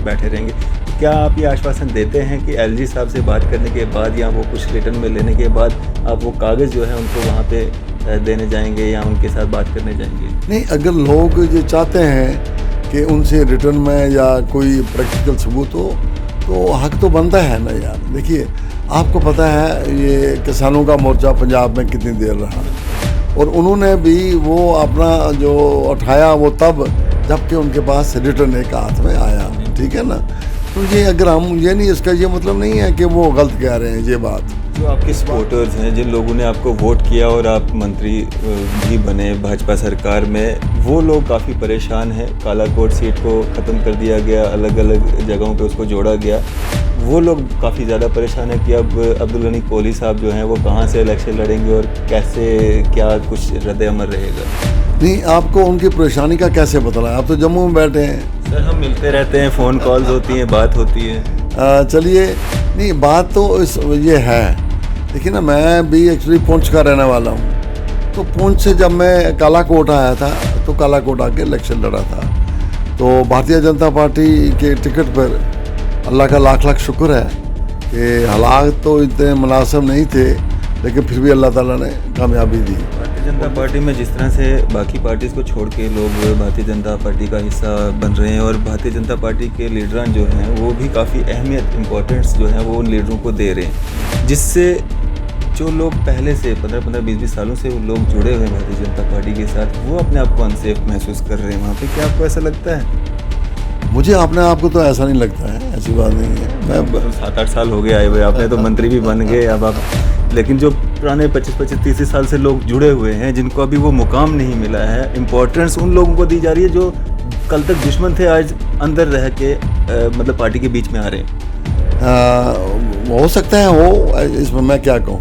बैठे रहेंगे। क्या आप ये आश्वासन देते हैं कि एलजी साहब से बात करने के बाद या वो कुछ रिटर्न में लेने के बाद आप वो कागज़ जो है उनको वहाँ पे देने जाएंगे या उनके साथ बात करने जाएंगे? नहीं, अगर लोग ये चाहते हैं कि उनसे रिटर्न में या कोई प्रैक्टिकल सबूत हो तो हक तो बनता है ना यार। देखिए, आपको पता है ये किसानों का मोर्चा पंजाब में कितनी देर रहा, और उन्होंने भी वो अपना जो उठाया वो तब जबकि उनके पास रिटर्न एक हाथ में आया, ठीक है ना। तो ये अगर हम ये नहीं, इसका ये मतलब नहीं है कि वो गलत कह रहे हैं ये बात। जो आपके सपोर्टर्स हैं, जिन लोगों ने आपको वोट किया और आप मंत्री भी बने भाजपा सरकार में, वो लोग काफ़ी परेशान हैं। कालाकोट सीट को ख़त्म कर दिया गया, अलग अलग जगहों पे उसको जोड़ा गया। वो लोग काफ़ी ज़्यादा परेशान हैं कि अब अब्दुल गनी कोहली साहब जो हैं वो कहाँ से इलेक्शन लड़ेंगे और कैसे, क्या कुछ रद्द-ए-अमल रहेगा? नहीं, आपको उनकी परेशानी का कैसे पता लगा? आप तो जम्मू में बैठे हैं। सर, हम मिलते रहते हैं, फ़ोन कॉल्स होती हैं, बात होती है। चलिए, नहीं बात तो ये है। देखिए ना, मैं भी एक्चुअली पुंछ का रहने वाला हूँ। तो पुंछ से जब मैं कालाकोट आया था तो कालाकोट आके इलेक्शन लड़ा था। तो भारतीय जनता पार्टी के टिकट पर अल्लाह का लाख लाख शुक्र है कि हालात तो इतने मुनासिब नहीं थे, लेकिन फिर भी अल्लाह ताला ने कामयाबी दी। भारतीय जनता पार्टी में जिस तरह से बाकी पार्टीज़ को छोड़ के लोग भारतीय जनता पार्टी का हिस्सा बन रहे हैं, और भारतीय जनता पार्टी के लीडरान जो हैं वो भी काफ़ी अहमियत, इम्पोर्टेंस जो है वो उन लीडरों को दे रहे हैं, जिससे जो लोग पहले से 15-15, 20-20 सालों से वो लोग जुड़े हुए हैं भारतीय जनता पार्टी के साथ, वो अपने आप को अनसेफ महसूस कर रहे हैं वहाँ पे। क्या आपको ऐसा लगता है? मुझे अपने आप को तो ऐसा नहीं लगता है, ऐसी बात नहीं है। मैं 7-8 साल हो गए आए हुए, आपने तो मंत्री भी बन गए अब आप, लेकिन जो पुराने 25-25, 30 साल से लोग जुड़े हुए हैं, जिनको अभी वो मुकाम नहीं मिला है, इम्पोर्टेंस उन लोगों को दी जा रही है जो कल तक दुश्मन थे, आज अंदर रह के मतलब पार्टी के बीच में आ रहे हैं। हो सकता है हो, इसमें मैं क्या कहूँ,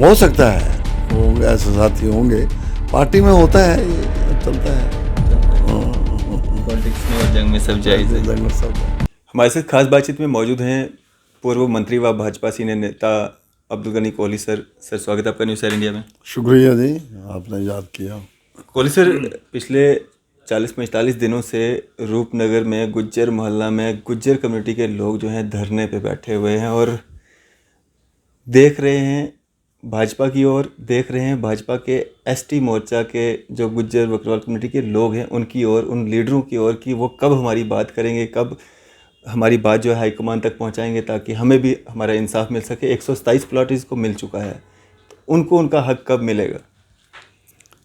हो सकता है वो ऐसे साथी होंगे, पार्टी में होता है, ये चलता है। पॉलिटिक्स में और जंग में सब जायज़ है। हमारे साथ खास बातचीत में मौजूद हैं पूर्व मंत्री व भाजपा सीनियर नेता अब्दुल गनी कोहली सर। सर, स्वागत है आपका न्यूज़ 7 इंडिया में। शुक्रिया जी, आपने याद किया। कोहली सर, पिछले 40-45 दिनों से रूपनगर में गुज्जर मोहल्ला में गुज्जर कम्युनिटी के लोग जो हैं धरने पे बैठे हुए हैं और देख रहे हैं भाजपा की ओर, देख रहे हैं भाजपा के एसटी मोर्चा के जो गुज्जर बकरवाल कम्युनिटी के लोग हैं उनकी ओर, उन लीडरों की ओर कि वो कब हमारी बात करेंगे, कब हमारी बात जो है हाईकमान तक पहुंचाएंगे ताकि हमें भी हमारा इंसाफ मिल सके। 127 प्लॉट इसको मिल चुका है, तो उनको उनका हक कब मिलेगा?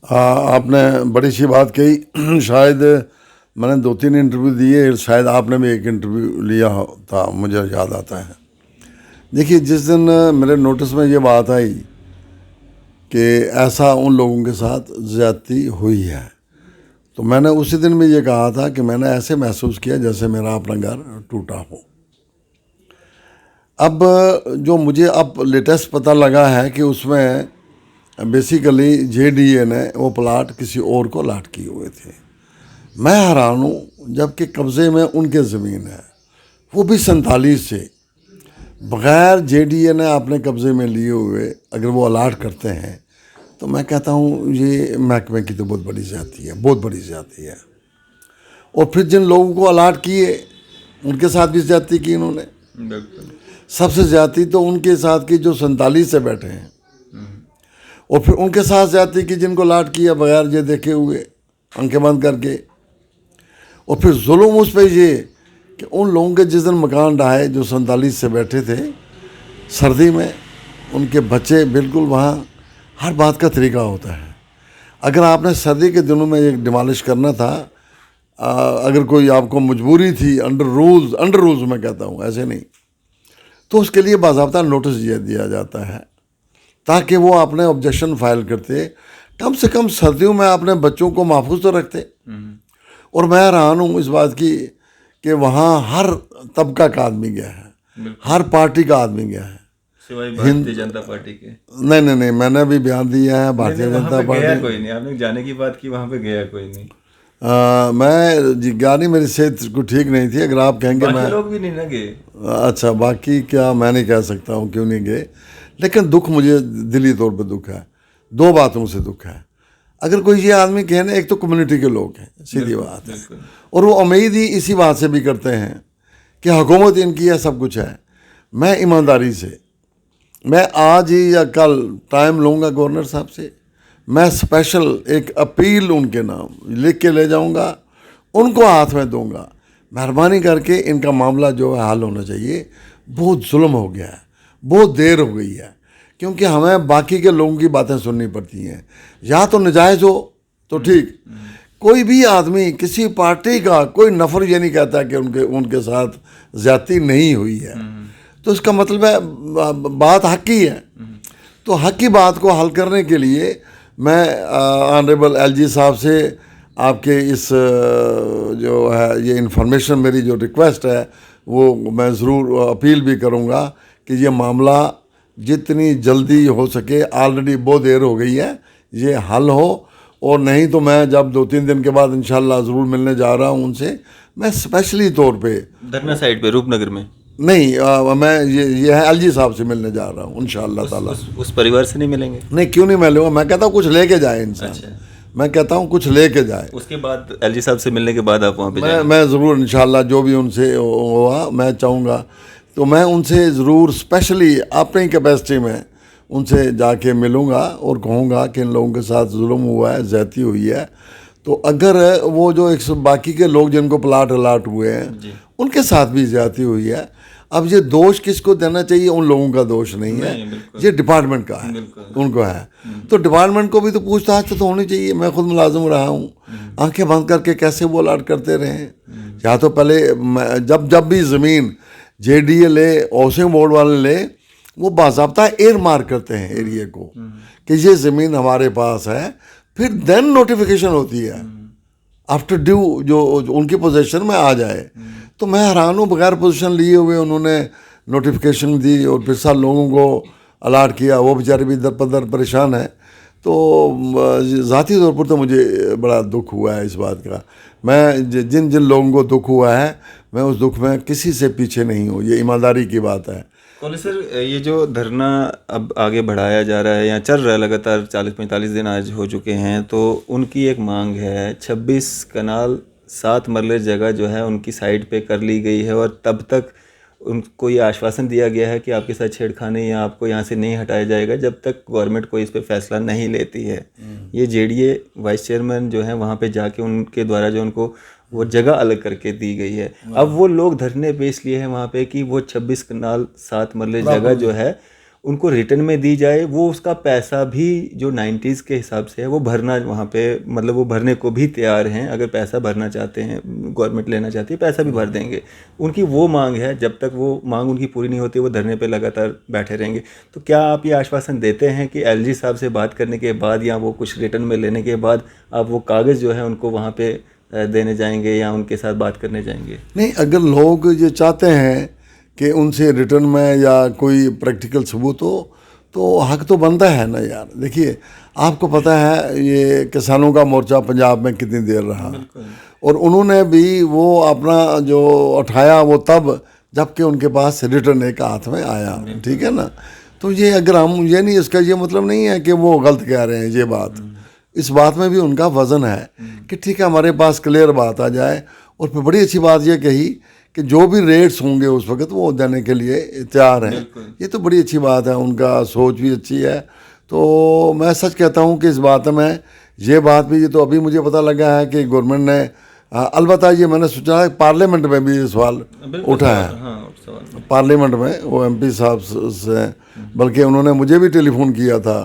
आपने बड़ी सी बात कही। शायद मैंने 2-3 इंटरव्यू दिए, शायद आपने भी एक इंटरव्यू लिया था, मुझे याद आता है। देखिए, जिस दिन मेरे नोटिस में ये बात आई कि ऐसा उन लोगों के साथ ज़्यादती हुई है, तो मैंने उसी दिन भी ये कहा था कि मैंने ऐसे महसूस किया जैसे मेरा अपना घर टूटा हो। अब जो मुझे अब लेटेस्ट पता लगा है कि उसमें बेसिकली जेडीए ने वो प्लाट किसी और को लाट किए हुए थे। मैं हैरान हूँ, जबकि कब्ज़े में उनके ज़मीन है, वो भी 47 से बग़ैर जेडीए ने अपने कब्ज़े में लिए हुए अगर वो अलाट करते हैं, तो मैं कहता हूँ ये महकमे की तो बहुत बड़ी ज़्यादती है, बहुत बड़ी ज़्यादती है। और फिर जिन लोगों को अलाट किए उनके साथ भी ज़्यादती की इन्होंने। सबसे ज़्यादती तो उनके साथ की जो 47 से बैठे हैं, और फिर उनके साथ ज़्यादती की जिनको अलाट किया बगैर ये देखे हुए, आंखें बंद करके। और फिर जुल्म उस पर ये कि उन लोगों के जिस दिन मकान ढाए जो 47 से बैठे थे, सर्दी में उनके बच्चे बिल्कुल वहाँ, हर बात का तरीका होता है। अगर आपने सर्दी के दिनों में एक डिमॉलिश करना था, अगर कोई आपको मजबूरी थी, अंडर रूल्स मैं कहता हूँ, ऐसे नहीं, तो उसके लिए बाज़ाब्ता नोटिस दिया जाता है ताकि वो अपने ऑब्जेक्शन फाइल करते, कम से कम सर्दियों में अपने बच्चों को महफूज तो रखते। और मैं हैरान हूँ इस बात की कि वहाँ हर तबका का आदमी गया है, हर पार्टी का आदमी गया है, सिवाय भारतीय जनता पार्टी के। नहीं, मैंने भी बयान दिया है भारतीय जनता पार्टी। कोई नहीं, आपने जाने की बात की, वहाँ पे गया कोई नहीं। मैं गया नहीं, मेरी सेहत को ठीक नहीं थी। अगर आप कहेंगे मैं, लोग भी नहीं ना गए। अच्छा, बाकी क्या मैं नहीं कह सकता हूँ क्यों नहीं गए, लेकिन दुख मुझे दिली तौर पर दुख है। 2 बातों से दुख है। अगर कोई ये आदमी कहे ना, एक तो कम्युनिटी के लोग हैं, सीधी बात है, और वो उम्मीद ही इसी बात से भी करते हैं कि हुकूमत इनकी है, सब कुछ है। मैं ईमानदारी से, मैं आज ही या कल टाइम लूँगा गवर्नर साहब से, मैं स्पेशल एक अपील उनके नाम लिख के ले जाऊँगा, उनको हाथ में दूँगा, मेहरबानी करके इनका मामला जो है हल होना चाहिए। बहुत जुल्म हो गया है, बहुत देर हो गई है, क्योंकि हमें बाकी के लोगों की बातें सुननी पड़ती हैं। या तो नजायज़ हो तो ठीक, कोई भी आदमी किसी पार्टी का कोई नफर ये नहीं कहता कि उनके साथ ज़्यादती नहीं हुई है, तो इसका मतलब है बात हक की है। तो हक की बात को हल करने के लिए मैं ऑनरेबल एलजी साहब से आपके इस जो है ये इन्फॉर्मेशन, मेरी जो रिक्वेस्ट है वो मैं ज़रूर अपील भी करूँगा कि ये मामला जितनी जल्दी हो सके, ऑलरेडी बहुत देर हो गई है, ये हल हो। और नहीं तो मैं जब 2-3 दिन के बाद इंशाल्लाह ज़रूर मिलने जा रहा हूँ उनसे, मैं स्पेशली तौर पे धरना साइड पे रूपनगर में नहीं, मैं ये है एलजी साहब से मिलने जा रहा हूँ इंशाल्लाह ताला। उस परिवार से नहीं मिलेंगे? नहीं, क्यों नहीं मिलूँगा, मैं कहता हूँ कुछ लेके जाए इंसान। अच्छा। मैं कहता हूँ कुछ लेके जाए, उसके बाद एलजी साहब से मिलने के बाद आप वहाँ पे मैं ज़रूर इंशाल्लाह जो भी उनसे हुआ मैं चाहूँगा, तो मैं उनसे ज़रूर स्पेशली अपनी कैपेसिटी में उनसे जाके मिलूँगा और कहूँगा कि इन लोगों के साथ जुल्म हुआ है, ज़्यादती हुई है। तो अगर वो जो एक बाकी के लोग जिनको प्लाट अलाट हुए हैं उनके साथ भी ज़्यादती हुई है, अब ये दोष किसको देना चाहिए? उन लोगों का दोष नहीं है, ये डिपार्टमेंट का है, उनको है। तो डिपार्टमेंट को भी तो पूछताछ तो होनी चाहिए। मैं खुद मुलाजिम रहा हूँ, आंखें बंद करके कैसे वो अलाट करते रहे? या तो पहले जब भी ज़मीन JDA ले, हाउसिंग बोर्ड वाले ले, वो बाज़ाब्ता एयर मार्क करते हैं एरिया को कि ये ज़मीन हमारे पास है, फिर देन नोटिफिकेशन होती है आफ्टर ड्यू, जो उनकी पोजीशन में आ जाए। तो मैं हैरान हूँ, बगैर पोजीशन लिए हुए उन्होंने नोटिफिकेशन दी और फिर साल लोगों को अलाट किया, वो बेचारे भी दर पदर परेशान है। तो ज़ाती तौर पर तो मुझे बड़ा दुख हुआ है इस बात का। मैं जिन जिन लोगों को दुख हुआ है, मैं उस दुख में किसी से पीछे नहीं हूँ, ये ईमानदारी की बात है। कॉलेज सर, ये जो धरना अब आगे बढ़ाया जा रहा है या चल रहा है लगातार 40-45 दिन आज हो चुके हैं, तो उनकी एक मांग है 26 कनाल 7 मरले जगह जो है उनकी साइड पे कर ली गई है, और तब तक उनको ये आश्वासन दिया गया है कि आपके साथ छेड़खानी या आपको यहाँ से नहीं हटाया जाएगा जब तक गवर्नमेंट कोई इस पे फैसला नहीं लेती है। ये JDA वाइस चेयरमैन जो है वहाँ पे जाके उनके द्वारा जो उनको वो जगह अलग करके दी गई है। अब वो लोग धरने पे इसलिए हैं वहाँ पे कि वो 26 कनाल 7 मरले जगह जो है उनको रिटर्न में दी जाए। वो उसका पैसा भी जो 90s के हिसाब से है वो भरना वहाँ पे, मतलब वो भरने को भी तैयार हैं। अगर पैसा भरना चाहते हैं, गवर्नमेंट लेना चाहती है, पैसा भी भर देंगे। उनकी वो मांग है, जब तक वो मांग उनकी पूरी नहीं होती वो धरने पे लगातार बैठे रहेंगे। तो क्या आप ये आश्वासन देते हैं कि LG साहब से बात करने के बाद या वो कुछ रिटर्न में लेने के बाद आप वो कागज़ जो है उनको वहाँ पे देने जाएंगे या उनके साथ बात करने जाएंगे? नहीं, अगर लोग ये चाहते हैं कि उनसे रिटर्न में या कोई प्रैक्टिकल सबूत हो तो हक तो बनता है ना यार। देखिए, आपको पता है ये किसानों का मोर्चा पंजाब में कितनी देर रहा, और उन्होंने भी वो अपना जो उठाया वो तब जबकि उनके पास रिटर्न एक हाथ में आया, ठीक है ना। तो ये अगर हम ये नहीं, इसका ये मतलब नहीं है कि वो गलत कह रहे हैं, ये बात, इस बात में भी उनका वज़न है कि ठीक है हमारे पास क्लियर बात आ जाए। और फिर बड़ी अच्छी बात ये कही कि जो भी रेट्स होंगे उस वक्त वो देने के लिए तैयार हैं। ये तो बड़ी अच्छी बात है, उनका सोच भी अच्छी है। तो मैं सच कहता हूँ कि इस बात में ये बात भी, ये तो अभी मुझे पता लगा है कि गवर्नमेंट ने अलबत्ता ये मैंने सोचा है पार्लियामेंट में भी ये सवाल उठा है, पार्लियामेंट में वो MP साहब से, बल्कि उन्होंने मुझे भी टेलीफोन किया था।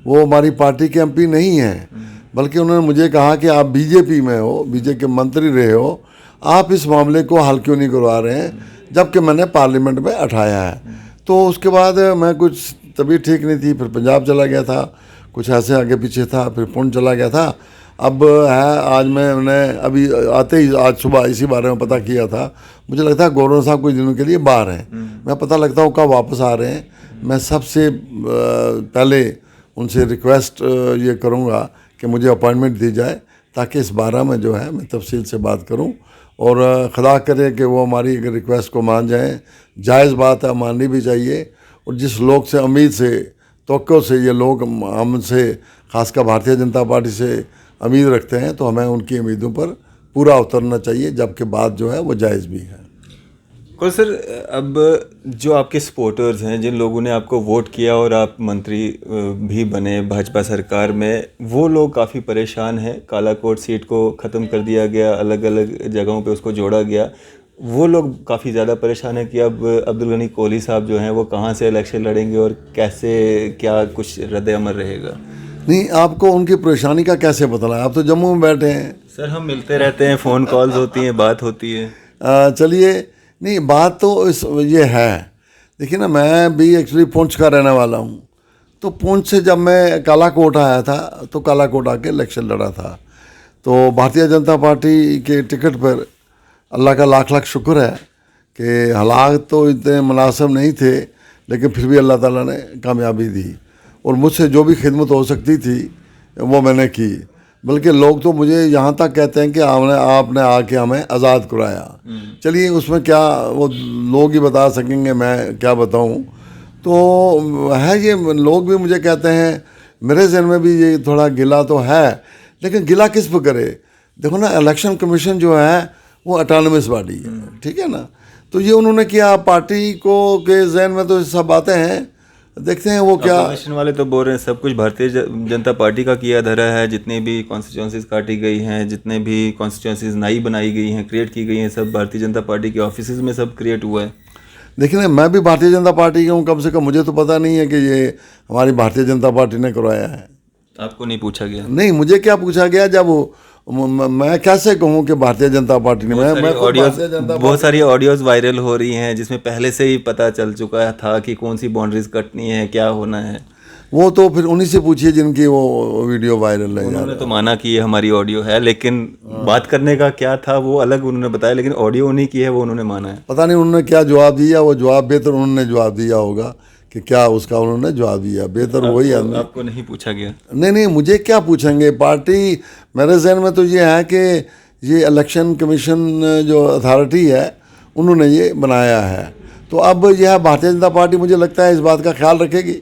वो हमारी पार्टी के MP नहीं हैं, बल्कि उन्होंने मुझे कहा कि आप BJP में हो, BJP के मंत्री रहे हो, आप इस मामले को हल क्यों नहीं करवा रहे हैं, जबकि मैंने पार्लियामेंट में उठाया है। तो उसके बाद मैं कुछ तबीयत ठीक नहीं थी, फिर पंजाब चला गया था, कुछ ऐसे आगे पीछे था, फिर पुणे चला गया था। अब है आज मैंने अभी आते ही आज सुबह इसी बारे में पता किया था। मुझे लगता है गवर्नर साहब कुछ दिनों के लिए बाहर हैं, मैं पता लगता हूँ कब वापस आ रहे हैं। मैं सबसे पहले उनसे रिक्वेस्ट ये करूँगा कि मुझे अपॉइंटमेंट दी जाए ताकि इस बारे में जो है मैं तफसील से बात करूँ, और खुदा करे कि वो हमारी रिक्वेस्ट को मान जाएं। जायज़ बात है, माननी भी चाहिए। और जिस लोग से उम्मीद से तवक्को से ये लोग हमसे, खासकर भारतीय जनता पार्टी से उम्मीद रखते हैं, तो हमें उनकी उम्मीदों पर पूरा उतरना चाहिए, जबकि बात जो है वो जायज़ भी है। और सर, अब जो आपके सपोर्टर्स हैं, जिन लोगों ने आपको वोट किया और आप मंत्री भी बने भाजपा सरकार में, वो लोग काफ़ी परेशान हैं। कालाकोट सीट को ख़त्म कर दिया गया, अलग अलग जगहों पे उसको जोड़ा गया। वो लोग काफ़ी ज़्यादा परेशान हैं कि अब अब्दुल गनी कोहली साहब जो हैं वो कहाँ से इलेक्शन लड़ेंगे और कैसे, क्या कुछ रद्द अमल रहेगा। नहीं, आपको उनकी परेशानी का कैसे पता लगा? आप तो जम्मू में बैठे हैं। सर, हम मिलते रहते हैं, फ़ोन कॉल्स होती हैं, बात होती है। चलिए, नहीं बात तो ये है। देखिए ना, मैं भी एक्चुअली पुंछ का रहने वाला हूँ। तो पुंछ से जब मैं कालाकोट आया था तो कालाकोट आके इलेक्शन लड़ा था। तो भारतीय जनता पार्टी के टिकट पर अल्लाह का लाख लाख शुक्र है कि हालात तो इतने मुनासिब नहीं थे, लेकिन फिर भी अल्लाह ताला ने कामयाबी दी और मुझसे जो भी खिदमत हो सकती थी वो मैंने की। बल्कि लोग तो मुझे यहाँ तक कहते हैं कि आपने आके हमें आज़ाद कराया। चलिए, उसमें क्या, वो लोग ही बता सकेंगे, मैं क्या बताऊँ। तो है ये, लोग भी मुझे कहते हैं, मेरे जहन में भी ये थोड़ा गिला तो है, लेकिन गिला किस पर करे? देखो ना, इलेक्शन कमीशन जो है वो ऑटोनमस बॉडी है, ठीक है ना। तो ये उन्होंने किया, पार्टी को के जहन में तो सब बातें हैं, देखते हैं वो क्या। अपोजिशन वाले तो बोल रहे हैं सब कुछ भारतीय जनता पार्टी का किया धरा है। जितनी भी कॉन्स्टिट्यूंसीज काटी गई हैं, जितने भी कॉन्स्टिट्यूंसीज नई बनाई गई हैं, क्रिएट की गई हैं, सब भारतीय जनता पार्टी के ऑफिस में सब क्रिएट हुआ है। देखिए ना, मैं भी भारतीय जनता पार्टी का हूँ, कम से कम मुझे तो पता नहीं है कि ये हमारी भारतीय जनता पार्टी ने करवाया है। आपको नहीं पूछा गया? नहीं, मुझे क्या पूछा गया? जब मैं कैसे कहूँ कि भारतीय जनता पार्टी ने, बहुत सारी ऑडियोज वायरल हो रही हैं जिसमें पहले से ही पता चल चुका था कि कौन सी बाउंड्रीज कटनी है, क्या होना है। वो तो फिर उन्हीं से पूछिए जिनकी वो वीडियो वायरल है। उन्होंने तो माना कि ये हमारी ऑडियो है, लेकिन बात करने का क्या था वो अलग उन्होंने बताया, लेकिन ऑडियो उन्हीं की है, वो उन्होंने माना है। पता नहीं उन्होंने क्या जवाब दिया, वो जवाब बेहतर उन्होंने जवाब दिया होगा कि क्या उसका उन्होंने जवाब दिया, बेहतर वही आदमी। आपको नहीं पूछा गया? नहीं, मुझे क्या पूछेंगे। पार्टी, मेरे जहन में तो ये है कि ये इलेक्शन कमीशन जो अथॉरिटी है उन्होंने ये बनाया है। तो अब यह भारतीय जनता पार्टी, मुझे लगता है, इस बात का ख्याल रखेगी,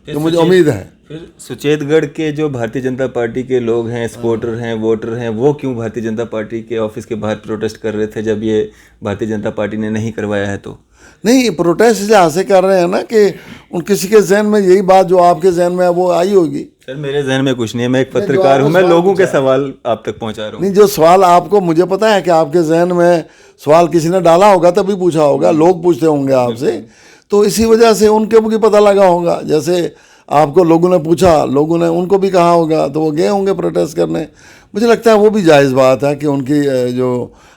तो मुझे उम्मीद है। फिर सुचेतगढ़ के जो भारतीय जनता पार्टी के लोग हैं, सपोर्टर हैं, वोटर हैं, वो क्यों भारतीय जनता पार्टी के ऑफिस के बाहर प्रोटेस्ट कर रहे थे जब ये भारतीय जनता पार्टी ने नहीं करवाया है? तो नहीं, प्रोटेस्ट इसलिए से कर रहे हैं ना कि उन किसी के जहन में यही बात जो आपके जहन में है वो आई होगी। सर, मेरे जहन में कुछ नहीं है, मैं एक पत्रकार हूँ, मैं लोगों के सवाल आप तक पहुँचा रहा हूँ। नहीं, जो सवाल आपको, मुझे पता है कि आपके जहन में सवाल किसी ने डाला होगा तभी पूछा होगा, लोग पूछते होंगे आपसे, तो इसी वजह से उनके भी पता लगा होगा। जैसे आपको लोगों ने पूछा, लोगों ने उनको भी कहा होगा, तो वो गए होंगे प्रोटेस्ट करने। मुझे लगता है वो भी जायज़ बात है कि उनकी जो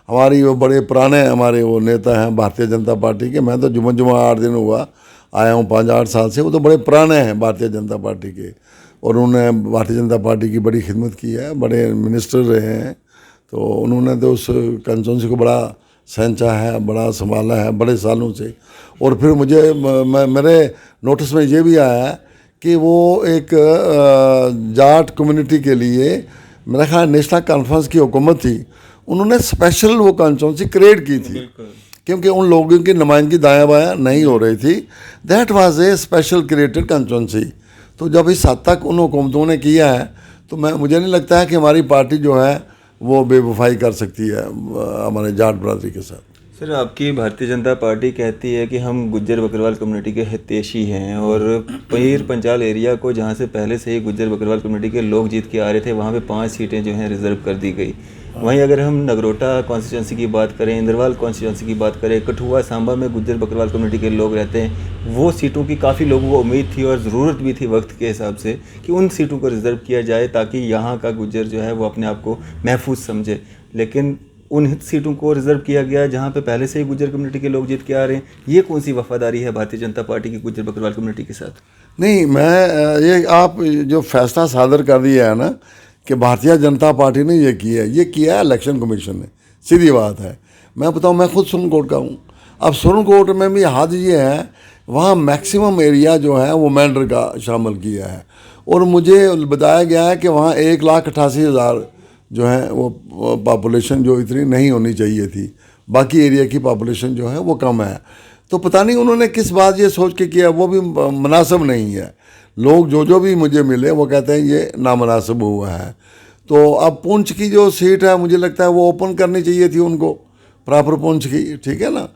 हमारी वो बड़े पुराने हमारे वो नेता हैं भारतीय जनता पार्टी के, मैं तो जुम्मा 8 दिन हुआ आया हूँ, 5-8 साल से, वो तो बड़े पुराने हैं भारतीय जनता पार्टी के, और उन्होंने भारतीय जनता पार्टी की बड़ी खिदमत की है, बड़े मिनिस्टर रहे हैं। तो उन्होंने तो उस कंस्टिट्यूंसी को बड़ा सहनचा है, बड़ा संभाला है बड़े सालों से। और फिर मुझे मेरे नोटिस में ये भी आया है कि वो एक जाट कम्युनिटी के लिए, मेरा ख्याल नेशनल कॉन्फ्रेंस की हुकूमत थी, उन्होंने स्पेशल वो कॉन्स्टिट्यूंसी क्रिएट की थी, क्योंकि उन लोगों की नुमाइंदगी दायां बायां नहीं हो रही थी। That was a special created constituency. तो जब इस हद तक उन हुकूमतों ने किया है, तो मुझे नहीं लगता है कि हमारी पार्टी जो है वो बेवफाई कर सकती है हमारे जाट बरादरी के साथ। सर, आपकी भारतीय जनता पार्टी कहती है कि हम गुज्जर बकरवाल कम्युनिटी के हितैषी हैं, और पीर पंचाल एरिया को, जहां से पहले से ही गुज्जर बकरवाल कम्युनिटी के लोग जीत के आ रहे थे, वहां पे 5 सीटें जो हैं रिजर्व कर दी गई। वहीं अगर हम नगरोटा कॉन्स्टिट्यूंसी की बात करें, इंद्रवाल कॉन्स्टिट्यूंसी की बात करें, कठुआ सांबा में गुज्जर बकरवाल कम्युनिटी के लोग रहते हैं, वो सीटों की काफ़ी लोगों को उम्मीद थी और ज़रूरत भी थी वक्त के हिसाब से कि उन सीटों को रिज़र्व किया जाए ताकि यहाँ का गुज्जर जो है वो अपने आप को महफूज समझे। लेकिन उन सीटों को रिज़र्व किया गया जहाँ पे पहले से ही गुज्जर कम्युनिटी के लोग जीत के आ रहे हैं। ये कौन सी वफादारी है भारतीय जनता पार्टी की गुज्जर बकरवाल कम्युनिटी के साथ? नहीं, मैं ये आप जो फैसला सादर कर दिया है ना कि भारतीय जनता पार्टी ने ये किया है इलेक्शन कमीशन ने, सीधी बात है। मैं बताऊँ, मैं खुद सुरनकोट का हूँ। अब सुरनकोट में भी हद ये है, वहाँ मैक्सिमम एरिया जो है वो मैंडर का शामिल किया है, और मुझे बताया गया है कि वहाँ 1,88,000 जो है वो पॉपुलेशन जो इतनी नहीं होनी चाहिए थी, बाकी एरिया की पॉपुलेशन जो है वो कम है। तो पता नहीं उन्होंने किस बात ये सोच के किया, वो भी मुनासिब नहीं है। लोग जो भी मुझे मिले वो कहते हैं ये नामुनासिब हुआ है। तो अब पुंछ की जो सीट है मुझे लगता है वो ओपन करनी चाहिए थी उनको, प्रॉपर पुंछ की, ठीक है ना।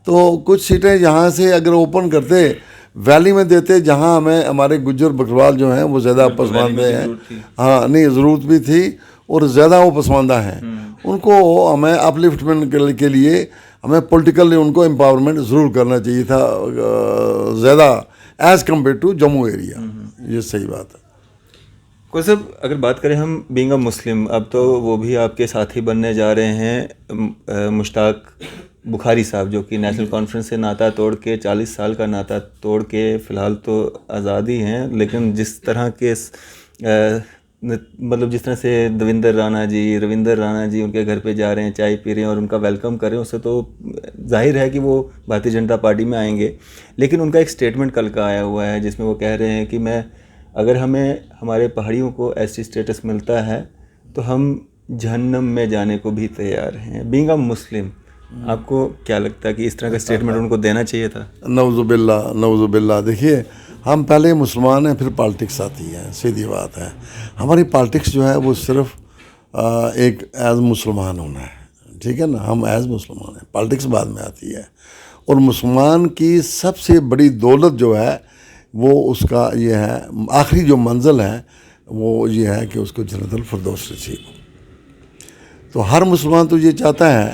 तो कुछ सीटें यहाँ से अगर ओपन करते, वैली में देते, जहाँ हमें हमारे गुज्जर बकरवाल जो हैं वो ज़्यादा पसमानदे हैं। हाँ नहीं, ज़रूरत भी थी और ज़्यादा वो पसमानदा हैं। उनको हमें अपलिफ्टमेंट के लिए हमें पॉलिटिकली उनको एम्पावरमेंट ज़रूर करना चाहिए था ज़्यादा as compare to Jammu area. ये सही बात है। कोई साहब, अगर बात करें हम बीइंग अ मुस्लिम, अब तो वो भी आपके साथी बनने जा रहे हैं, मुश्ताक बुखारी साहब, जो कि नेशनल कॉन्फ्रेंस से नाता तोड़ के 40 साल का नाता तोड़ के फ़िलहाल तो आज़ादी हैं, लेकिन जिस तरह के मतलब जिस तरह से रविंदर राणा जी उनके घर पे जा रहे हैं, चाय पी रहे हैं और उनका वेलकम कर रहे हैं, उससे तो जाहिर है कि वो भारतीय जनता पार्टी में आएंगे। लेकिन उनका एक स्टेटमेंट कल का आया हुआ है जिसमें वो कह रहे हैं कि अगर हमें हमारे पहाड़ियों को एसटी स्टेटस मिलता है तो हम जहन्नम में जाने को भी तैयार हैं। बीइंग अ मुस्लिम, आपको क्या लगता है कि इस तरह का स्टेटमेंट उनको देना चाहिए था? नौजुबिल्ला। देखिए, हम पहले मुसलमान हैं, फिर पॉलिटिक्स आती है, सीधी बात है। हमारी पॉलिटिक्स जो है वो सिर्फ एक एज मुसलमान होना है, ठीक है ना। हम एज मुसलमान हैं, पॉलिटिक्स बाद में आती है। और मुसलमान की सबसे बड़ी दौलत जो है वो उसका ये है, आखिरी जो मंजिल है वो ये है कि उसको जन्नतुल फिरदौस नसीब हो। तो हर मुसलमान तो ये चाहता है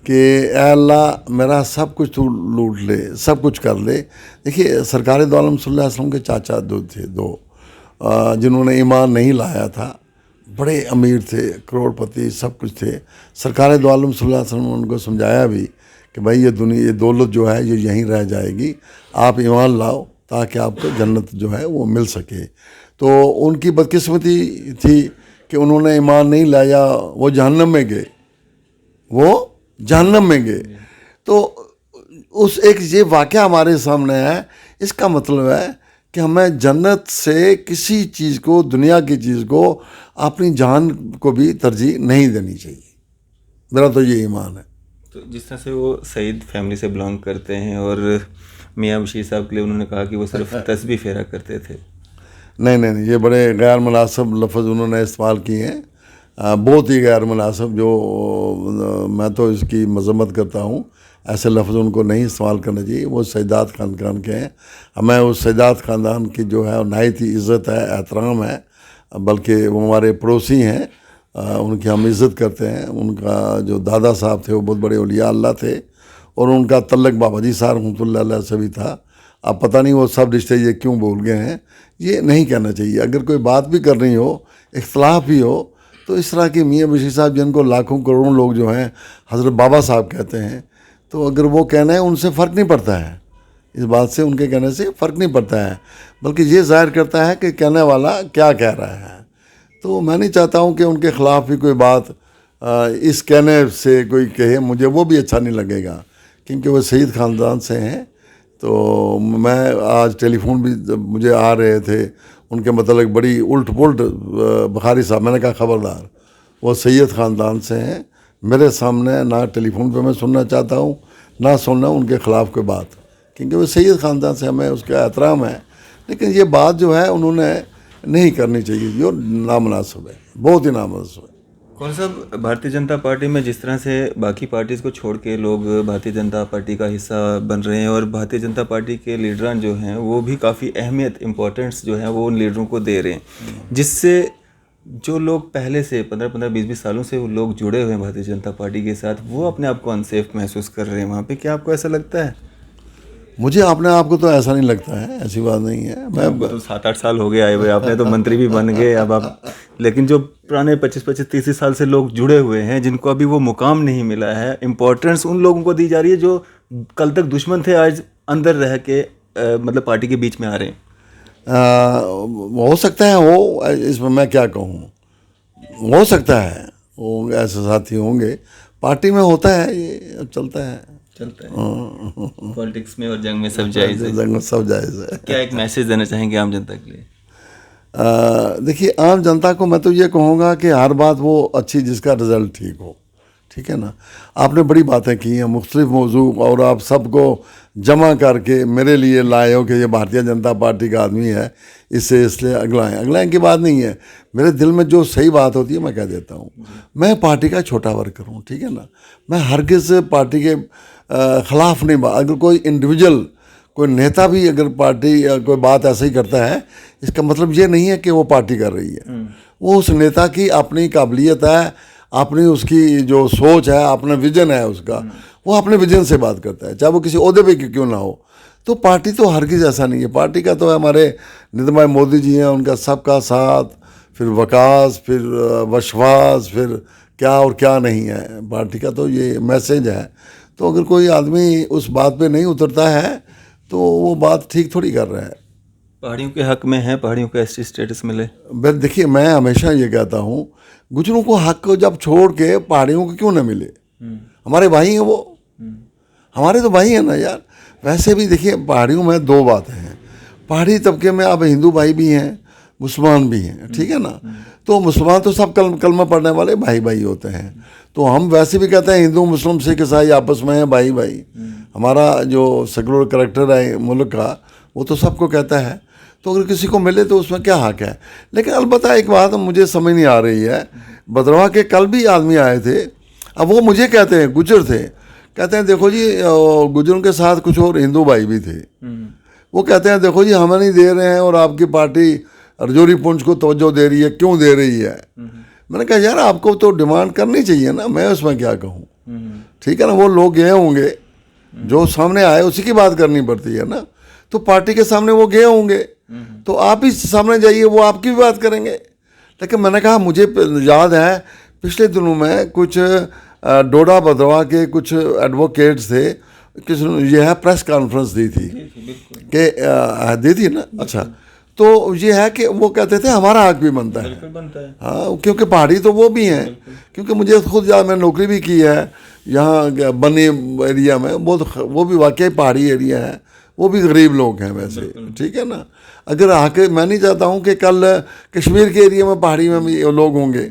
कि ऐ अल्लाह मेरा सब कुछ तू लूट ले, सब कुछ कर ले। देखिए, सरकार दो आलम सल्लल्लाहु अलैहि वसल्लम के चाचा थे दो, जिन्होंने ईमान नहीं लाया था, बड़े अमीर थे, करोड़पति, सब कुछ थे। सरकार दो आलम सल्लल्लाहु अलैहि वसल्लम ने उनको समझाया भी कि भाई ये दौलत जो है ये यहीं रह जाएगी, आप ईमान लाओ ताकि आपको जन्नत जो है वो मिल सके। तो उनकी बदकिस्मती थी कि उन्होंने ईमान नहीं लाया, वो जहन्नम में गए। तो उस एक ये वाक़या हमारे सामने है। इसका मतलब है कि हमें जन्नत से किसी चीज़ को, दुनिया की चीज़ को, अपनी जान को भी तरजीह नहीं देनी चाहिए। मेरा तो ये ईमान है। तो जिस तरह से वो सईद फैमिली से बिलोंग करते हैं और मियाँ बशीर साहब के लिए उन्होंने कहा कि वो सिर्फ तस्बीह फेरा करते थे। नहीं, ये बड़े गैर मुनासिब लफ्ज़ उन्होंने इस्तेमाल किए हैं, बहुत ही गैर मुनासिब, जो मैं तो इसकी मजम्मत करता हूँ। ऐसे लफ्ज़ उनको नहीं इस्तेमाल करना चाहिए। वो सैदात ख़ानदान के हैं, हमें उस सैदात ख़ानदान की जो है नहायत ही इज़्ज़त है, एहतराम है, बल्कि वो हमारे पड़ोसी हैं, उनकी हम इज़्ज़त करते हैं। उनका जो दादा साहब थे वो बहुत बड़े औलिया अल्लाह थे और उनका तल्लक बाबा जी साहब रहमतुल्लाह अलैह से भी था। अब पता नहीं वो सब रिश्ते ये क्यों भूल गए हैं, ये नहीं कहना चाहिए। अगर कोई बात भी करनी हो, इख्तलाफ भी हो, तो इस तरह के मियाँ बशीर साहब जिनको लाखों करोड़ों लोग जो हैं हज़रत बाबा साहब कहते हैं, तो अगर वो कहना है उनसे फ़र्क नहीं पड़ता है, इस बात से, उनके कहने से फ़र्क नहीं पड़ता है, बल्कि ये ज़ाहिर करता है कि कहने वाला क्या कह रहा है। तो मैं नहीं चाहता हूँ कि उनके ख़िलाफ़ भी कोई बात इस कहने से कोई कहे, मुझे वो भी अच्छा नहीं लगेगा, क्योंकि वो सईद ख़ानदान से हैं। तो मैं आज टेलीफोन भी मुझे आ रहे थे, उनके मतलब बड़ी उल्ट पुल्ट बुखारी साहब, मैंने कहा खबरदार, वो सैयद ख़ानदान से हैं। मेरे सामने ना टेलीफोन पे मैं सुनना चाहता हूँ, ना सुनना उनके ख़िलाफ़ कोई बात, क्योंकि वो सैयद ख़ानदान से हमें उसका एहतराम है। लेकिन ये बात जो है उन्होंने नहीं करनी चाहिए, जो नामुनासिब है, बहुत ही नामुनासिब है। कौन साहब, भारतीय जनता पार्टी में जिस तरह से बाकी पार्टीज़ को छोड़ के लोग भारतीय जनता पार्टी का हिस्सा बन रहे हैं और भारतीय जनता पार्टी के लीडरान जो हैं वो भी काफ़ी अहमियत, इम्पोर्टेंस जो है वो उन लीडरों को दे रहे हैं, जिससे जो लोग पहले से 15-15, 20-20 सालों से वो लोग जुड़े हुए हैं भारतीय जनता पार्टी के साथ, वो अपने आप को अनसेफ महसूस कर रहे हैं वहाँ पे। क्या आपको ऐसा लगता है? मुझे अपने आप को तो ऐसा नहीं लगता है, ऐसी बात नहीं है। मैं तो 7-8 साल हो गए आए हुए, आपने तो मंत्री भी बन गए अब आप, लेकिन जो पुराने 25-25, 30 साल से लोग जुड़े हुए हैं, जिनको अभी वो मुकाम नहीं मिला है, इम्पोर्टेंस उन लोगों को दी जा रही है जो कल तक दुश्मन थे, आज अंदर रह के मतलब पार्टी के बीच में आ रहे हैं। हो सकता है वो, इसमें मैं क्या कहूँ, हो सकता है वो ऐसे साथी होंगे, पार्टी में होता है, ये चलता है पॉलिटिक्स में और जंग में सब जायज़ है। जंग में सब जायज़ है। क्या एक मैसेज देना चाहेंगे आम जनता के लिए? देखिए, आम जनता को मैं तो ये कहूँगा कि हर बात वो अच्छी जिसका रिज़ल्ट ठीक हो, ठीक है ना। आपने बड़ी बातें की हैं, मुख्तलिफ मौजू, और आप सबको जमा करके मेरे लिए लाए हो कि ये भारतीय जनता पार्टी का आदमी है, इससे इसलिए अगलाएं की बात नहीं है। मेरे दिल में जो सही बात होती है मैं कह देता हूँ। मैं पार्टी का छोटा वर्कर हूँ, ठीक है ना। मैं हरगिज़ पार्टी के ख़िलाफ़ नहीं, अगर कोई इंडिविजुअल, कोई नेता भी अगर पार्टी या कोई बात ऐसे ही करता है, इसका मतलब ये नहीं है कि वो पार्टी कर रही है। वो उस नेता की अपनी काबिलियत है, अपनी उसकी जो सोच है, अपना विजन है उसका, वो अपने विजन से बात करता है, चाहे वो किसी ओहदे पे क्यों ना हो। तो पार्टी तो हरगिज़ ऐसा नहीं है। पार्टी का तो हमारे नरेंद्र भाई मोदी जी हैं, उनका सबका साथ, फिर विकास, फिर विश्वास, फिर क्या और क्या नहीं है। पार्टी का तो ये मैसेज है। तो अगर कोई आदमी उस बात पे नहीं उतरता है तो वो बात ठीक थोड़ी कर रहा है। पहाड़ियों के हक में है, पहाड़ियों को एसटी स्टेटस मिले। बस देखिए, मैं हमेशा ये कहता हूँ, गुजरों को हक को जब छोड़ के पहाड़ियों को क्यों ना मिले। हमारे भाई हैं वो, हमारे तो भाई हैं ना यार। वैसे भी देखिए, पहाड़ियों में दो बातें हैं। पहाड़ी तबके में अब हिंदू भाई भी हैं, मुसलमान भी हैं, ठीक है ना। तो मुसलमान तो सब कलमा पढ़ने वाले भाई भाई होते हैं। तो हम वैसे भी कहते हैं हिंदू मुस्लिम सिख ईसाई आपस में है भाई भाई। हमारा जो सेकुलर करैक्टर है मुल्क का, वो तो सबको कहता है। तो अगर किसी को मिले तो उसमें क्या हक है। लेकिन अलबत्ता एक बात मुझे समझ नहीं आ रही है, भद्रवाह के कल भी आदमी आए थे, अब वो मुझे कहते हैं, गुजर थे, कहते हैं देखो जी, गुजरों के साथ कुछ और हिंदू भाई भी थे। वो कहते हैं देखो जी, हमें नहीं दे रहे हैं और आपकी पार्टी रजौरी पुंछ को तवज्जो दे रही है, क्यों दे रही है। मैंने कहा यार, आपको तो डिमांड करनी चाहिए ना, मैं उसमें क्या कहूँ, ठीक है ना। वो लोग गए होंगे, जो सामने आए उसी की बात करनी पड़ती है ना। तो पार्टी के सामने वो गए होंगे, तो आप ही सामने जाइए, वो आपकी भी बात करेंगे। लेकिन मैंने कहा, मुझे याद है पिछले दिनों में कुछ डोडा भद्रवाह के कुछ एडवोकेट्स थे, किसी ये है प्रेस कॉन्फ्रेंस दी थी कि दी थी ना। अच्छा, तो ये है कि वो कहते थे हमारा हक भी बनता है। हाँ, क्योंकि पहाड़ी तो वो भी हैं, क्योंकि मुझे खुद याद, मैं नौकरी भी की है यहाँ बनी एरिया में, वो भी वाकई पहाड़ी एरिया है, वो भी गरीब लोग हैं वैसे, ठीक है ना। अगर आके, मैं नहीं चाहता हूँ कि कल कश्मीर के एरिया में पहाड़ी में भी लोग होंगे।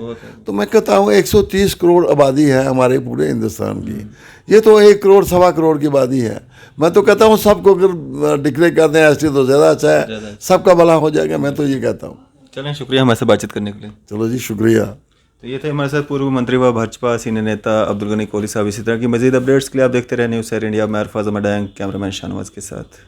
तो मैं कहता हूँ 130 करोड़ आबादी है हमारे पूरे हिंदुस्तान की, ये तो 1 करोड़ सवा करोड़ की आबादी है। मैं तो कहता हूँ सबको अगर डिक्लेयर करते हैं एसटी तो ज़्यादा अच्छा है, सबका भला हो जाएगा, मैं तो ये कहता हूँ। चलें, शुक्रिया हमारे से बातचीत करने के लिए। चलो जी, शुक्रिया। तो ये थे हमारे साथ पूर्व मंत्री व भाजपा सीनियर नेता अब्दुल गनी कोहली साहब। इसी तरह की मजीद अपडेट्स के लिए आप देखते रहे न्यूज़ 7 इंडिया में। अरफाज अहमद, कैमरामैन शाहनवाज के साथ।